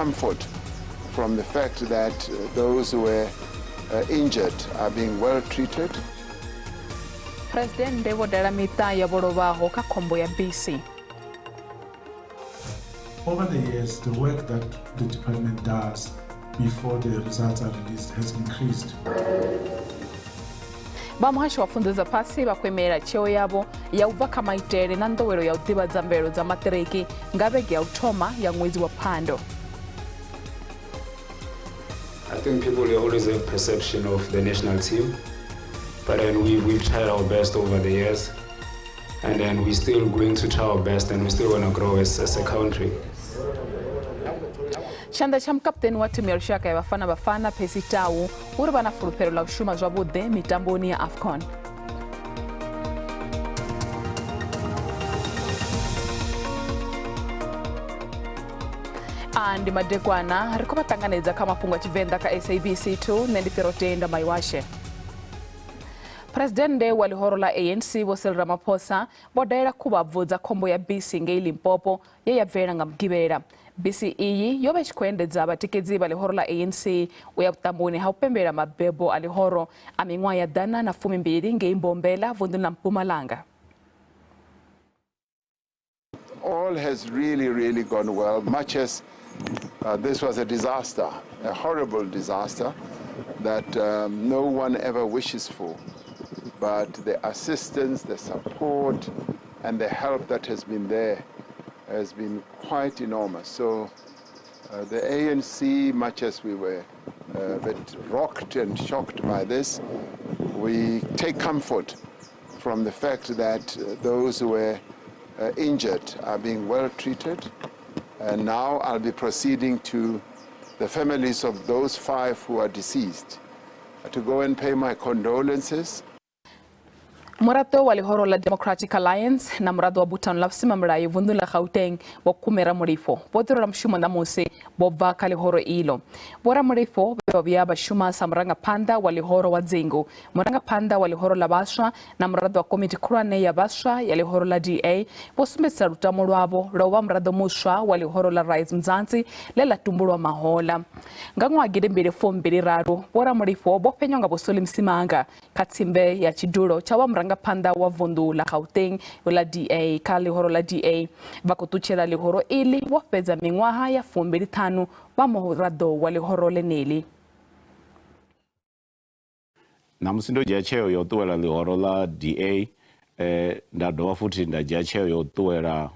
comfort from the fact that those who were injured are being well treated. President Devo Delamita Yaborovaho Kakombo ya BC. Over the years, the work that the department does before the results are released has increased. Bamuhashi wafunduza pasi bakwemera cheo yabo ya uvaka maitere na ndowero ya udiba za mbero za matereki ngabege ya utoma ya mwezi wa pando. I think people always have a perception of the national team, but then we've tried our best over the years, and then we're still going to try our best, and we still want to grow as a country. Shanda cha mkapteni wa timu ya Rushaka ya Bafana Pesi Tau urba na furupero la ushuma zwa bude mitamboni ya AFCON. Andi madekwana rikoba tanganeza kama Mafhungo Tshivenda ka SABC 2 nendiferotenda maiwashe. President walihoro la ANC Cyril Ramaphosa bodaira kubabvuza kombo ya BC ngeili Mpopo ye yabvera ngamgibera. BC iyi yobe chikwendedza abatikidzi balihoro la ANC uyabutamboni haupembera mabebo alihoro amingwa ya dana na 12 ngeimbombela vundu na Mpumalanga. All has really gone well, much as this was a disaster, a horrible disaster that no one ever wishes for. But the assistance, the support, and the help that has been there has been quite enormous. So the ANC, much as we were a bit rocked and shocked by this, we take comfort from the fact that those who were injured are being well treated. And now I'll be proceeding to the families of those 5 who are deceased to go and pay my condolences. Murato walihoro la Democratic Alliance na murado wa Bhutan lafsima mrayi vundu la Gauteng wa kumera murifo. Bodoro mshuma na mose bova kalihoro ilo. Bora murifo bebabia bashuma samranga panda walihoro wa Zingu. Muranga panda walihoro la Basra na murado wa komiti kurane ya Basra yalihoro la DA. Bosume saruta murwabo rawa murado musha walihoro la Rais Mzanzi lela tumburu wa mahola. Ngangwa gidembele fombele raro. Bora murifo bofenyonga bosoli msimanga katsimbe ya chiduro chawa mranga panda wa vundu la Gauteng la DA kalihoro la DA vakutuchela lihoro ili wafeza mingwaha ya 25 wa morado walihoro leneli. Na msindo jacheo yotuwela lihoro la DA ndadowa futi ndajacheo yotuwela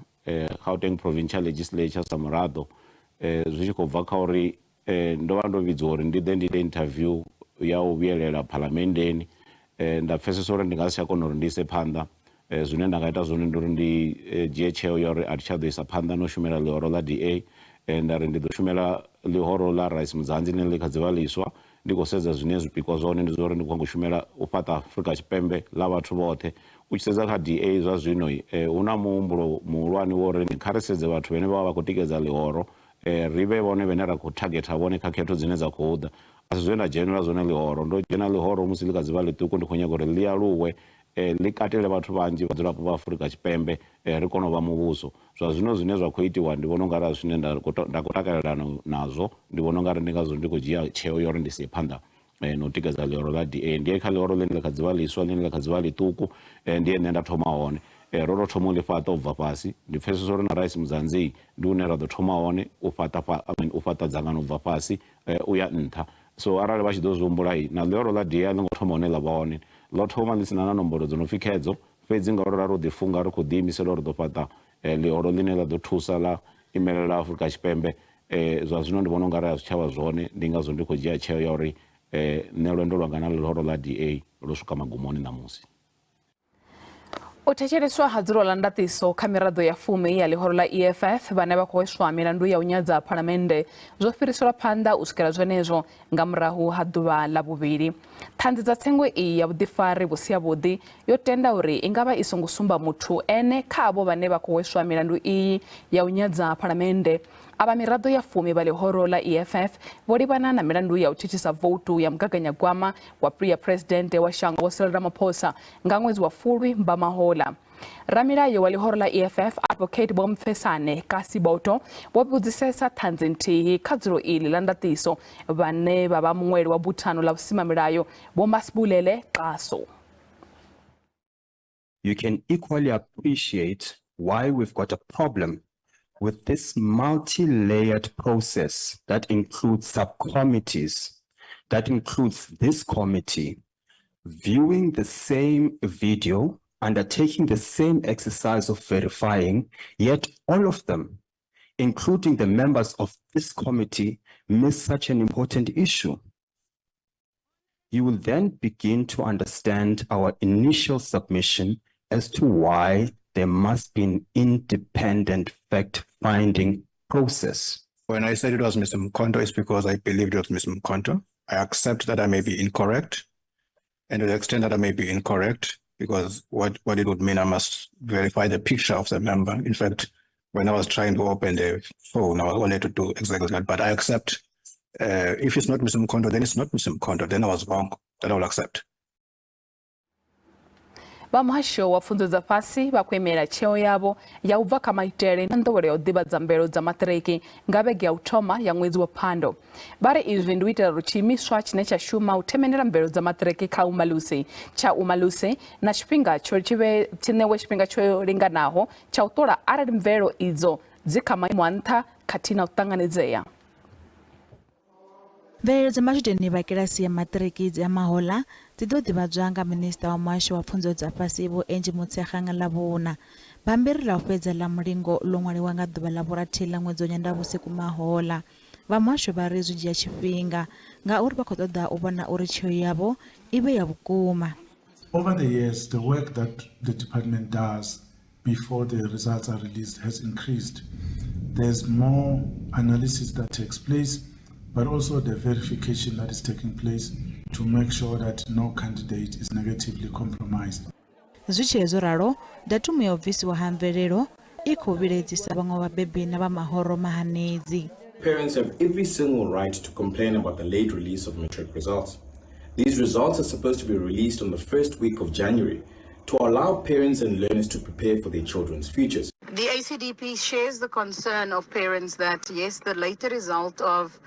Gauteng Provincial Legislature samurado zvichiko vakauri ndovando vidzori ndide interview ya ubielela parlamendeni ndapfesesora ndingashakonora ndise phanda zvine ndakaita zvone ndori ndi jecheo yori atichadoisa phanda noshumira lihoro la DA ndari ndidoshumira lihoro la Rais Mzanzi nelikadzivaliswa ndikosedza zvine zvipikwa zvone ndizori ndikongoshumira upata Afrika Chipembe la vathu vothe uchisedza kha DA zva zvino una muumbulo muhulwane wori ndikharesedze vathu vene vava vakutikedza lihoro rive vone vene rakutargeta vone kha khetho dzine dza khouda asi zvenda general zvone lihoro ndo general lihoro musi likadziva lituku ndikhonyeka kuti liyaluwe likatele vathu vanji vadzulapo va Afrika Chipembe rikono va muvhuso zwa zvino zvine zvakhoitiwa ndivona ngara zvine ndakutakalela nazwo ndivona ngari ndingazo ndikodzhia cheo yori ndisiye phanda notikedza lihoro la DA ndiye kha lihoro line likadziva liswa line likadziva lituku ndiye nenda thoma one roro thoma lifata ubva pasi ndipfesesa uri na Rais Mzanzi ndi une ra ḓo thoma one u fata dzangano ubva pasi uya nṱha so arali vha tshi ḓo zwihumbula na lihoro la DA ḽi ngo thoma hone ḽa vha hone ḽo thoma ḽi sina na nomboro dzo no pfhi khedzo fhedzi ngauri ra ro ḓifunga ri khou ḓiimisela uri ḓo fhaṱa lihoro ḽine ḽa ḓo thusa ḽa imelela Afrika Tshipembe zwa zwino ndi vhona ungari a zwitshavha zwone ndi ngazwo ndi khou dzhia tsheo ya uri nṋe lwendo lwanga na lihoro la DA lwo swika magumoni ṋamusi. Uthetsheleswa hadzulo la ndatiso kha miraḓo ya fumi ya lihoro la EFF vhane vha khou hweswa milandu ya u nyadza phalamennde zwo fhiriselwa phanḓa u swikela zwenezwo nga murahu ha ḓuvha la vhuvhili. Ṱhanzi dza tsengo iyi ya vhuḓifari vhu si havhuḓi yo tenda uri i nga vha i songo sumba muthu ene kha avho vhane vha khou hweswa milandu iyi ya u nyadza phalamennde. Aba miraḓo ya fumi vha lihoro la EFF vho livhana na milandu ya u thithisa votu ya mugaganyagwama wa president wa shango Cyril Ramaphosa nga ṅwedzi wa Fulwi Mbamahola. Ramilayo wa lihoro la EFF advocate Bwa Mfesane Kasiboto wa budzisesa thanzi nthihi kha dzulo ili la ndatiso vhane vha vha muṅweli wa buthano la vhusimamilayo Vho Masibulele Qaso. You can equally appreciate why we've got a problem with this multi-layered process that includes subcommittees, that includes this committee, viewing the same video, undertaking the same exercise of verifying, yet all of them, including the members of this committee, miss such an important issue. You will then begin to understand our initial submission as to why there must be an independent fact-finding process. When I said it was Mr. Mkonto, it's because I believed it was Mr. Mkonto. I accept that I may be incorrect, and to the extent that I may be incorrect, because what it would mean, I must verify the picture of the member. In fact, when I was trying to open the phone, I was only to do exactly that, but I accept. If it's not Mr. Mkonto, then it's not Mr. Mkonto, then I was wrong, that I will accept. Bamuhasho wa funzo za fasi bakwemera cheo yabo ya uvaka maitere na ndowere odiba za mbero za matreki ngabege ya utoma ya mwezi wa pando. Bare izvinduita ruchimi swatch necha shuma utemenera mbero za matreki ka umaluse na shpinga chorichive tinewe shpinga choringa naho cha utora ara mbero izo zikama mwanta katina utanganizeya. Mbero za mashudeni bakirasi ya matriki ya mahola tido dibadzwanga minista wa mwasho wa pfunzo dza fasi Vho Angie Motshekga la vhona bambiri la fhedza la mulingo lo ṅwaliwa nga ḓuvha ḽa vhurathi ḽa ṅwedzi wa Nyendavhusiku mahola vha mwasho vha ri zwi dzhia tshifhinga ngauri vha khou ṱoḓa u vhona uri tsheo yavho i vhe ya vhukuma. Over the years, the work that the department does before the results are released has increased. There's more analysis that takes place, but also the verification that is taking place to make sure that no candidate is negatively compromised. Zwi ralo datumu ya obvisiwa ha mvelelo I khou vhiledzisa vhaṅwe vhabebi na vha mahoro mahanedzi. Parents have every single right to complain about the late release of matric results. These results are supposed to be released on the first week of January to allow parents and learners to prepare for their children's futures. The ACDP shares the concern of parents that, yes, the later result of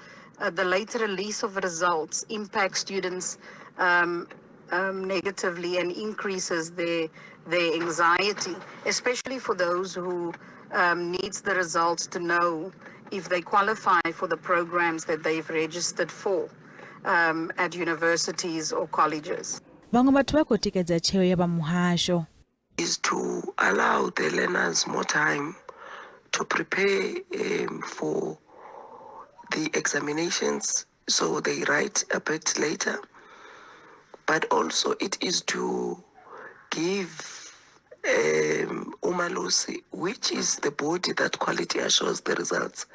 the later release of results impacts students negatively and increases their anxiety, especially for those who needs the results to know if they qualify for the programs that they've registered for at universities or colleges. Vhaṅwe vhathu vha khou tikedza tsheo ya vha muhasho is to allow the learners more time to prepare for the examinations, so they write a bit later, but also it is to give Umalusi, which is the body that quality assures the results,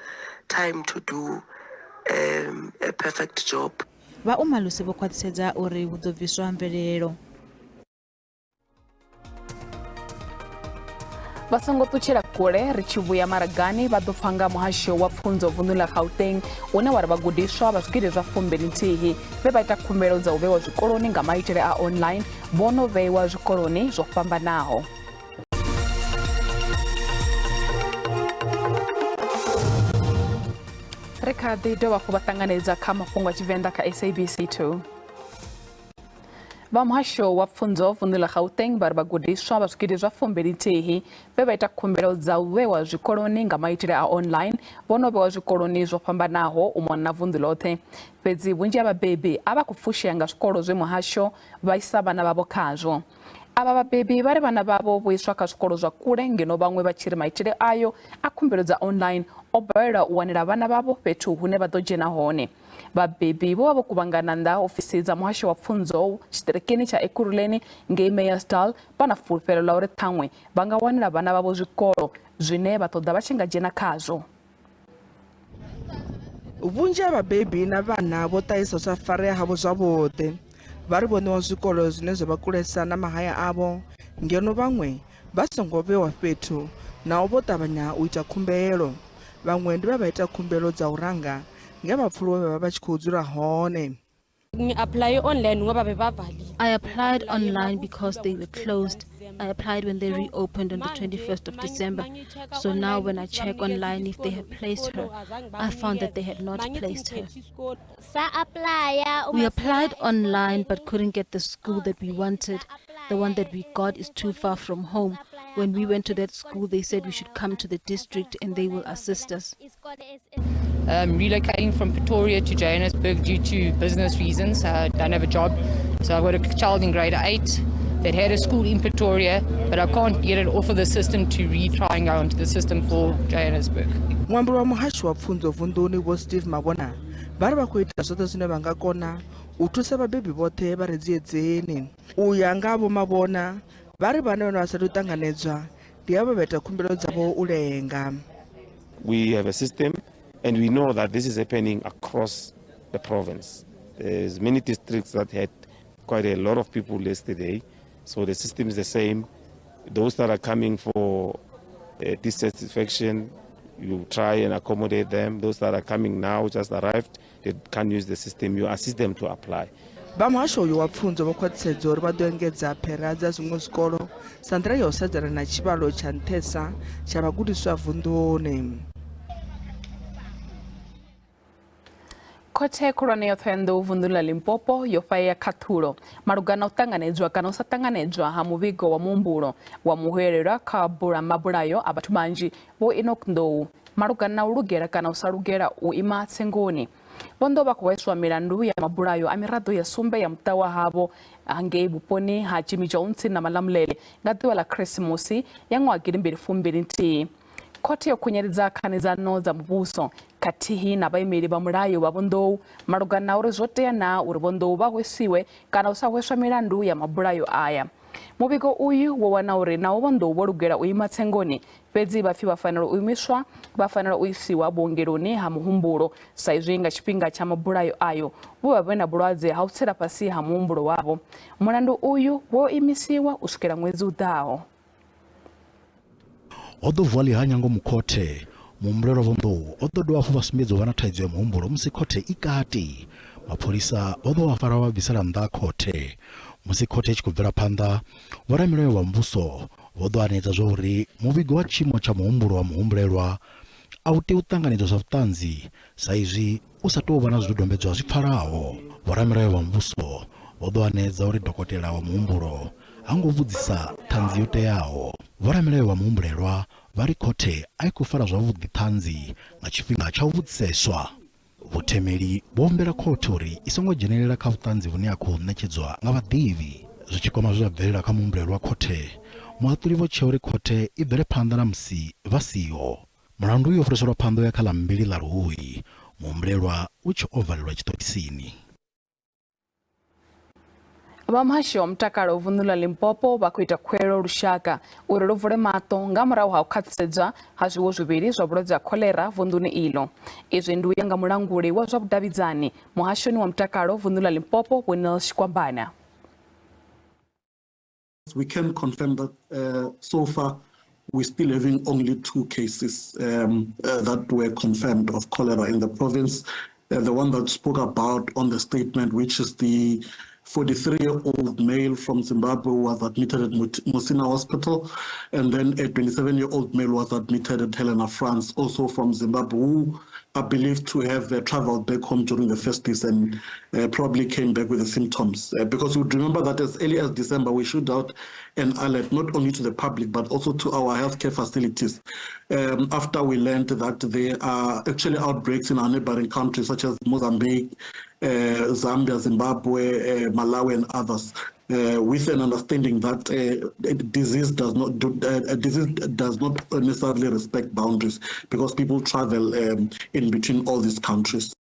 time to do a perfect job. Vha Umalusi vho khwaṱhisedza uri hu ḓo bviswa mvelelo. Vasango tuchira kule richivuya maragani vha pfa nga muhasho wa pfunzo vunḓu la Gauteng une wa ri vhagudiswa vha zwigidi zwa 12 vhe vha ita khumbelo dza u vhewa zwikoloni nga maitele a online vhono vhewa zwikoloni zwo fhambanaho. Rekadi dovha khou vha ṱanganedza kha mafhungo a Tshivenda kha SABC 2. Vha muhasho wa pfunzo vunḓu la Gauteng vha ri vhagudiswa vha zwigidi zwa 12 vhe vha ita khumbelo dza u vhewa zwikoloni nga maitele a online vhono vhewa zwikoloni zwo fhambanaho u mona na vunḓu ḽoṱhe. Fhedzi vhunzhi ha vhabebi a vha khou fushea nga zwikolo zwe muhasho vha isa vhana vhavho khazwo. Ava vhabebi vha ri vhana vhavho vho iswa kha zwikolo zwa kule ngeno vhaṅwe vha tshi ri maitele ayo a khumbelo dza online o balelwa u wanela vhana vhavho fhethu hune vha ḓo dzhena hone. Vhabebi vho vha vho kuvhangana nnḓa ofisi dza muhasho wa pfunzo tshiṱirikini tsha Ekurhuleni ngei Meyersdal vha na fulufhelo ḽa uri ṱhaṅwe vha nga wanela vhana vhavho zwikolo zwine vha ṱoḓa vha tshi nga dzhena khazwo. Vhunzhi ha vhabebi na vhana vho ṱahisa sa farea havho zwavhuḓi. Vha ri vhoniwa zwikolo zwine zwa vha kulesa na mahaya avho ngeno vhaṅwe vha songo vhewa fhethu na vho ṱavhanya u ita khumbelo. Vhaṅwe ndi vha ita khumbelo dza u ranga nge vhapfuluwe vha tshi khou dzula hone. I applied online because they were closed. I applied when they reopened on the 21st of December. So now when I check online if they have placed her, I found that they had not placed her. We applied online but couldn't get the school that we wanted. The one that we got is too far from home. When we went to that school, they said we should come to the district and they will assist us. Relocating from Pretoria to Johannesburg due to business reasons. I don't have a job. So I've got a child in grade 8 that had a school in Pretoria, but I can't get it off of the system to retry and go onto the system for Johannesburg. Mwambo wa muhashi wa pfunzo vunduni wo Steve Mabona vari va kuita zvoṱhe zwine va nga kona u thusa vhabebi vhoṱhe vha re dziedzeni u ya nga vho Mabona vari vhane vhane vha sathu ṱanganedzwa ndi havho vha ita khumbelo dzavho u lenga. We have a system and we know that this is happening across the province. There's many districts that had quite a lot of people yesterday, so the system is the same. Those that are coming for dissatisfaction, you try and accommodate them. Those that are coming now, just arrived, they can't use the system, you assist them to apply. Vha muhasho uyu wa pfunzo vho khwaṱhisedza uri vha ḓo engedza phera dza zwiṅwe zwikolo sa nḓila ya u sedzana na tshivhalo tsha nṱhesa tsha vhagudiswa vunḓuni. Khothe khulwane ya Tshivenda vunḓu la Limpopo yo fhaya khathulo malugana u ṱanganedzwa kana u sa ṱanganedzwa ha muvhigo wa muhumbulo wa muhwelelwa kha mabulayo a vhathu manzhi vho Enoch Ndou malugana na u lugela kana u sa lugela u ima tsengoni. Vho ndo vha khou hweswa milandu ya mabulayo a miraḓo ya sumbe ya muṱa wa havho hangei vhuponi ha Jimmy Jones na Malamulele nga ḓuvha ḽa Khirisimusi ya ṅwaha 2021. Khothe yo khunyeledza khanedzano dza muvhuso khathihi na vhaimeli vha mulayo vha Vho Ndou malugana na uri zwo tea na uri Vho Ndou vha hwesiwe kana u sa hweswa milandu ya mabulayo aya. Muvhigo uyu wo wana uri naho Vho Ndou vho lugela u ima tsengoni fhedzi vhapfi vha fanela u imiswa vha fanela u isiwa vhuongeloni ha muhumbulo sa izwi nga tshifhinga tsha mabulayo ayo vho vha na vhulwadze ha u tsela fhasi ha muhumbulo wavho. Mulandu uyu wo imisiwa u swikela ṅwedzi u ḓaho. O ḓo vuwa ḽihanyango mukhothe muhumbulelwa Vho Ndou o ḓo dovha hafhu vha sumbedza u vha na thaidzo ya muhumbulo musi khothe i kati. Mapholisa o ḓo vha fara vha bvisela nnḓa khothe. Musi khothe i tshi khou bvela phanḓa vhoramilayo vha muvhuso vho ḓo anedza zwa uri muvhigo wa tshiimo tsha muhumbulo wa muhumbulelwa a u tea u ṱanganedzwa zwa vhuṱanzi sa izwi u sa tou vha na zwidodombedzwa zwi pfalaho. Vhoramilayo vha muvhuso vho ḓo anedza uri dokotela wa muhumbulo ha ngo vhudzisa ṱhanzi yo teaho. Vhoramilayo vha muhumbulelwa vha ri khothe a i khou fara zwavhuḓi ṱhanzi nga tshifhinga tsha u vhudziseswa. Vhuthemeli vho humbela khothe uri i songo dzhenelela kha vhuṱanzi vhune ha khou ṋetshedzwa nga vhaḓivhi. Zwi tshi kwama zwe zwa bvelela kha muhumbulelwa khothe, muhaṱuli vho tshea uri khothe i bvele phanḓa na musi vha siho. Mulandu uyo fhiriselwa phanḓa ya kha ḽa 2 ḽa Luhuhi, muhumbulelwa u tshi o valelwa tshiṱokisini. Vha muhashi wa mutakalo vunḓu la Limpopo vha khou ita khuwelo lushaka uri lu vule maṱo nga murahu ha u khwaṱhisedzwa ha zwiwo zwivhili zwa vhulwadze ha kholera vunḓuni iḽo. Izwi ndi u ya nga mulanguli wa zwa vhudavhidzani muhashoni wa mutakalo vunḓu la Limpopo Vho Nels Kwambana. We can confirm that so far we're still having only 2 cases that were confirmed of cholera in the province. The one that spoke about on the statement, which is the 43-year-old male from Zimbabwe who was admitted at Musina Hospital, and then a 27-year-old male was admitted at Helena, France, also from Zimbabwe, who are believed to have traveled back home during the festivals and probably came back with the symptoms. Because you remember that as early as December, we issued out an alert not only to the public, but also to our healthcare facilities. After we learned that there are actually outbreaks in our neighboring countries, such as Mozambique, Zambia, Zimbabwe, Malawi, and others, with an understanding that disease does not necessarily respect boundaries because people travel in between all these countries.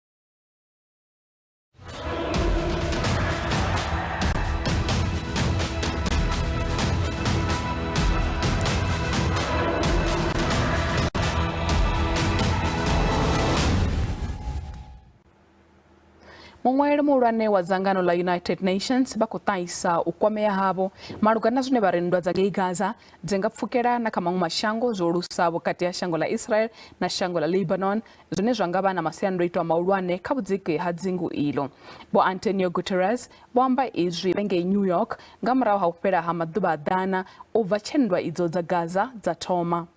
mongwaire muurane wa zangano la United Nations bakutaisa ukwamea habo marugana zune barendwa za Gaza dzengapfukera na kamangu mashango zolusabo kati ya shango la Israel na shango la Lebanon zune zwangaba na masiano ito maurwane kabudzike hadzingu ilo bo Antonio Guterres boamba Israel benge New York ngamrawa haupera hamaduba dana ovachendwa izo za Gaza za Toma.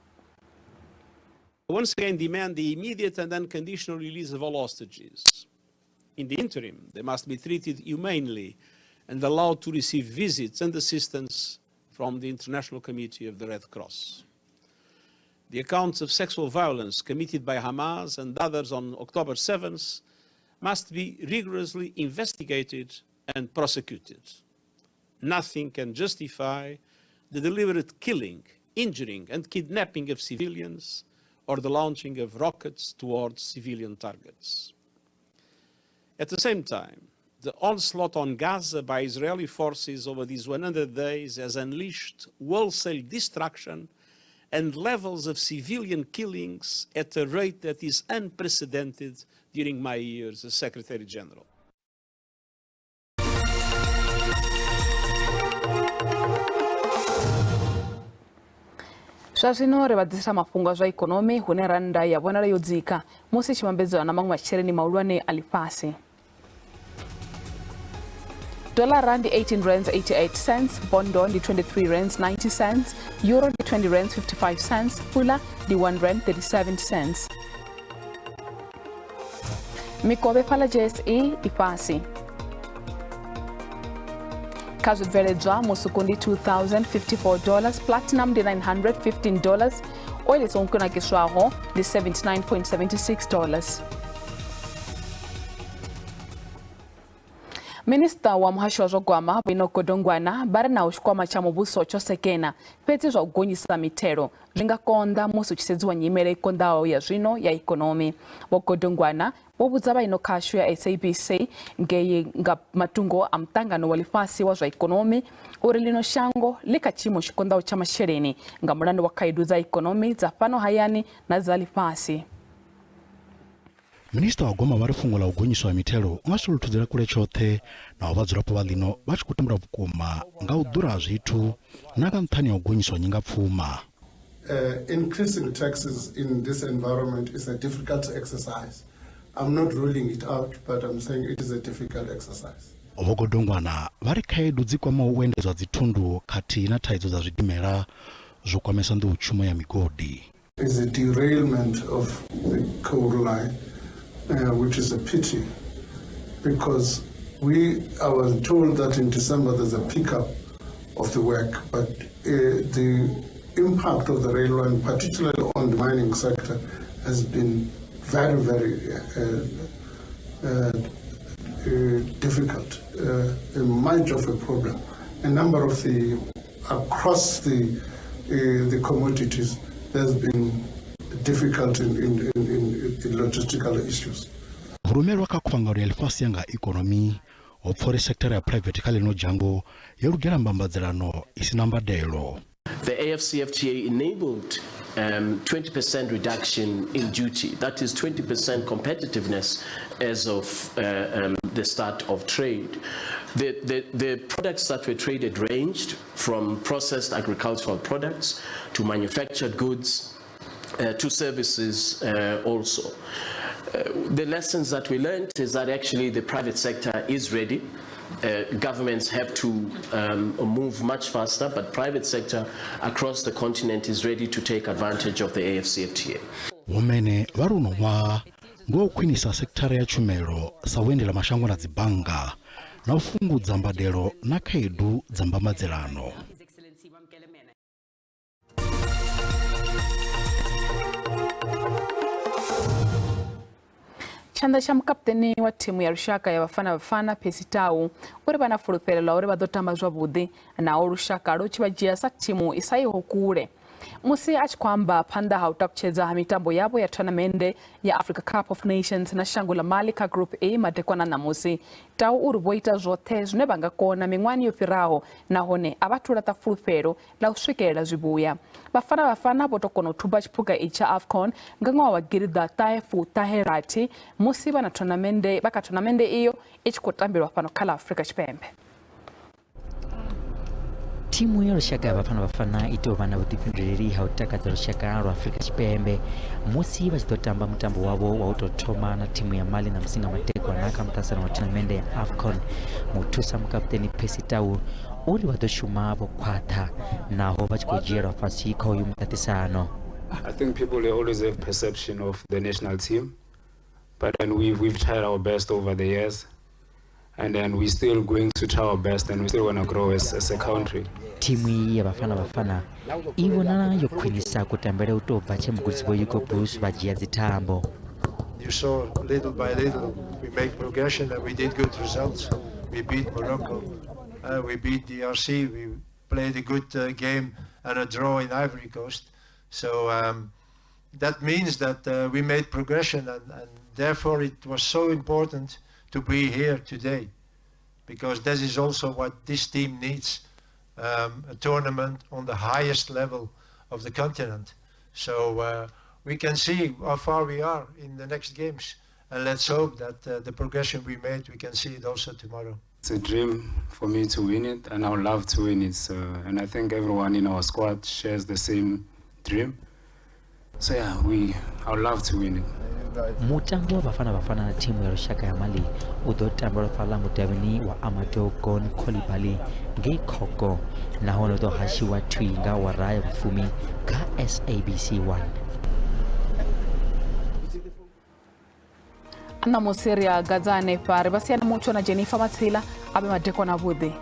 Once again demand the immediate and unconditional release of all hostages. In the interim, they must be treated humanely and allowed to receive visits and assistance from the International Committee of the Red Cross. The accounts of sexual violence committed by Hamas and others on October 7th must be rigorously investigated and prosecuted. Nothing can justify the deliberate killing, injuring, and kidnapping of civilians or the launching of rockets towards civilian targets. At the same time, the onslaught on Gaza by Israeli forces over these 100 days has unleashed wholesale destruction and levels of civilian killings at a rate that is unprecedented during my years as Secretary General. Shazino rebadzisa mafhungo zwa ikonomi hune randa ya bonala yodzika musi chimambedzo na mangwa mashereni maulwane alipasi. Dollar rand 18 rands 88 cents, bondo di 23 rands 90 cents, euro di 20 rands 55 cents, pula di 1 rand 37 cents. Mikobe pala JSE ipasi. Kazu Veledzwa musukundi $2,054, platinum di $915, oil is onkuna kiswaho di $79.76. Minister wa muhasho zogwama bino kodongwana barana ushikwama cha mubuso chosekena peti zwa ugonyisa mitero ringakonda musu chisedziwa nyimere kondao ya zvino ya ekonomi bokodongwana bobudzaba ino kasho ya SABC ngeye nga matungo amtangano walifasi wa zwa ekonomi urilino shango likachimo shikondao cha mashereni nga mulando wa kaidu za ekonomi za pano hayani na za lifasi. Minista wa Goma warifungula ugonyiswa wa mitero ungasulutuzira kule chothe na wabadzirapo balino bachikutamura bukuma nga udura zvitu naka nthani ya ugonyiswa nyinga pfuma. Increasing taxes in this environment is a difficult exercise. I'm not ruling it out, but I'm saying it is a difficult exercise. Ovogodongwana vari khaedu dzikwama uendedzwa dzitundu kati na thaidzo za zvidimela zvokwamesa ndi uchumo ya migodi. Is a derailment of the coal line. Which is a pity, because I was told that in December there's a pickup of the work, but the impact of the rail line, particularly on the mining sector, has been very, very difficult, much of a problem. A number of across the commodities, there's been difficulty in logistical issues. Vurumelo kakupangaro elifasi yanga ekonomi opfore sector ya private kalino jango yerugera mbambadzerano isinambadelo. The AFCFTA enabled 20% reduction in duty. That is 20% competitiveness as of the start of trade. The products that were traded ranged from processed agricultural products to manufactured goods to services also. The lessons that we learned is that actually the private sector is ready. Governments have to move much faster, but private sector across the continent is ready to take advantage of the AFCFTA. Womene varunwa ngokwinisa sektara ya chumero sawendela mashango na dzibanga na ufungudza mbadelo na khaedu dza mbamadzerano. Chanda cha mkapteni wa timu ya rushaka ya bafana pesitau uri banafulupelela uri badotamba zwabudi na urushaka ruchibajia sa timu isayi hokure musi achikwamba panda hautakucheza mitambo yabo ya tournament ya Africa Cup of Nations na shangu la Mali ka Group A madekwana na musi tau uruboita zote zune bangakona mingwani yofiraho nahone abatura ta fulfero la uswikela zibuya bafana botokono tuba chipuka icha AFCON ngangwa wagirida taefu taherati musi bana tournament iyo ichikotambirwa pano kala Africa chipembe. Timu ya Rushaka bafana ito bana butipindiriri hautakaza Rushaka ro Afrika chipembe musi bachitotamba mutambo wabo wa utotoma na timu ya Mali na msinga matekwa na kamtasana wa tournament ya AFCON mutusa mkapteni Pesitau uri badoshuma abo kwata naho bachikojera fasi ko yumtatisano. I think people always have perception of the national team, but then we've tried our best over the years. And then we're still going to try our best, and we still want to grow as a country. Timu ya bafana ibona yo kwinisa kutambera utopa chemukutsibo yuko push bajia zitambo. You saw little by little we make progression and we did good results. We beat Morocco, we beat DRC, we played a good game and a draw in Ivory Coast. So that means that we made progression, and therefore it was so important to be here today, because this is also what this team needs, a tournament on the highest level of the continent. So we can see how far we are in the next games, and let's hope that the progression we made, we can see it also tomorrow. It's a dream for me to win it, and I would love to win it. So, and I think everyone in our squad shares the same dream. So yeah, I would love to win it. Mutambo bafana na timu ya Rushaka ya Mali udotambara pala mutavini wa Amato Gon Kolibali Gay Koko na hono do hashiwa twinga wa raya bufumi ka SABC 1. Ana Moseria Gazane pare basi ana mucho na Jennifer Matsila abe madeko na bude.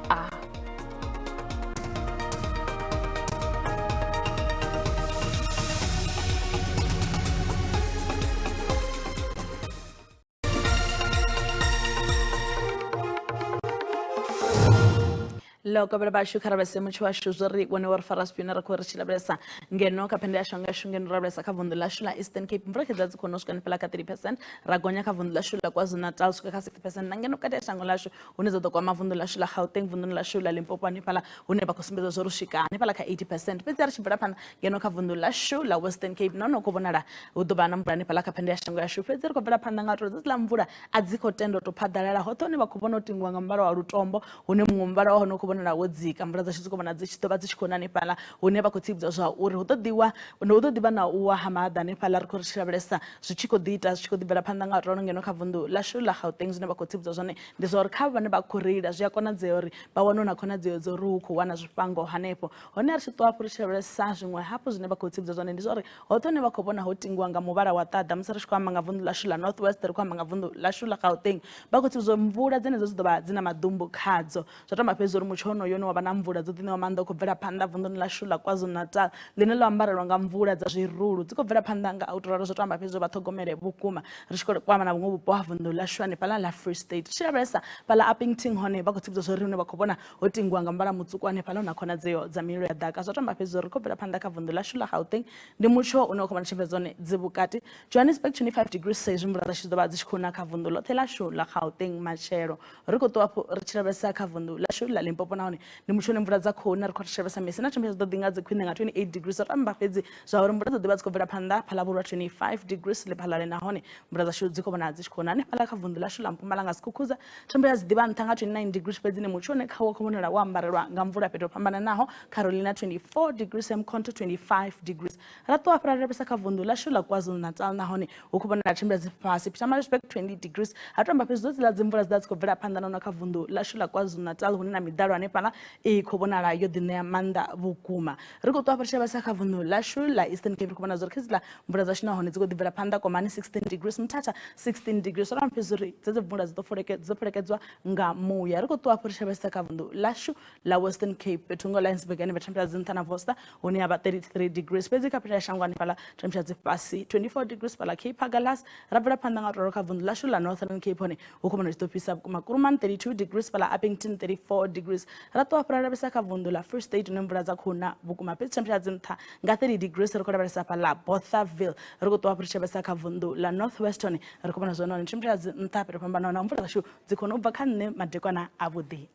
Loko baba shukara bese mchwa shuzuri wone war faras pionera ko rachila besa ngeno kapende ashanga shungen rabesa kavundula shula Eastern Cape mvreke dazi konoshka ni pelaka 3% ragonya kavundula shula KwaZulu Natal suka 6% nangeno kade ashanga lashu uneza dokwa mavundula shula Gauteng vundula shula Limpopo ni pala uneba kusimbezo zorushika ni pala ka 80% petse arishibara pana ngeno kavundula shula Western Cape nono kubonara udobana mbrani pala kapende ashanga shu petse ko bela pana ngato zila mvura adziko tendo to padalala hotone bakubona utingwa ngambara wa Rutombo une mngumbara wa no na wodzika mvura zashiziko mana dzichitoba dzichikona nepala une bakutsibza zva uri hutodiwa unododiba na uwa hamada nepala rikorishirabelesa zvichiko dita zvichiko dibela panda nga rono ngeno kavundu la shula Gauteng zine bakutsibza zvone ndizvo rikava ne bakurira zviyakona dzeori bawanona kona dzedzo ruku wana zvipango hanepo hone richitoa purishabelesa zvimwe hapo zine bakutsibza zvone ndizvo ri hotone bakobona hotingwa nga muvara wa tada musarishkwama nga vundu la shula Northwest rikwama nga vundu la shula Gauteng bakutsibza mvura dzene zodzidoba dzina madumbu khadzo zvatamba pezori muchono yono wabana mvura dzotine wamanda kubvera panda vunduni la shula KwaZulu Natal line lo ambarelwa nga mvura dza zviruru dzikobvera panda nga autoraro zvatamba pezvo bathogomere bukuma rishiko kwama na bumwe bupo vunduni la shwane pala la Free State shirabesa pala Uppington hone bakutsibzo zori une bakobona hotingwa nga mbara mutsukwane pala nakona dzeyo dza miro ya daka zvatamba pezvo rikobvera panda ka vunduni la shula Gauteng ndi mucho unokomana chimvezone dzibukati Johannesburg 25 degrees Celsius mvura zashizoba dzichikona ka vunduni lo thela shula Gauteng machero rikotoapo richirabesa ka vunduni la shula Limpopo na ni muchone mvura dzakhona rikhotishabesa mesi na chimbezo dodinga dzikwine nga 28 degrees ramba pedzi zvauri mvura dzodiba dzikovera panda phala burwa 25 degrees le phala lena hone mvura dzashu dzikobona dzichikona ne phala kavundula shula Mpumalanga sikukhuza chimbezo zidiba nthanga 29 degrees pedzi ne muchone khawo khomonela wambarelwa nga mvura peto phambana naho Carolina 24 degrees Mkhonto 25 degrees rato apra repesa kavundula shula KwaZulu Natal na hone ukubona chimbezo phasi Pietermaritzburg 20 degrees atamba pedzi dzila dzimvura dzikovera panda na kavundula shula KwaZulu Natal hune na midalo ne pala ikubona la yodine amanda bukuma rikotoa parisha basaka vundu la shula Eastern Cape kubona zorkezila mvura zashina hone dziko dibela panda kwa mani 16 degrees Mthatha 16 degrees ora mpezuri dzedze mvura zizoforekedzwa nga muya rikotoa parisha basaka vundu la shu la Western Cape Petungo Linesburg ane temperature zinthana Vosta hone aba 33 degrees pezi kapita shangwani pala temperature zipasi 24 degrees pala Cape Agalas rabela panda nga roroka vundu la shula Northern Cape hone ukubona zitopisa kuma Kuruman 32 degrees pala Uppington 34 degrees rato wa fara besa ka vundu la first stage ne mvula za khona bukuma pe temperature dzinta nga 30 degrees re khona besa pa la Bothaville re go to wa besa ka vundu la northwestern re khona zona temperature dzinta pe re pamba na mvula shu dzikhona ubva kha nne madekwana a vhudi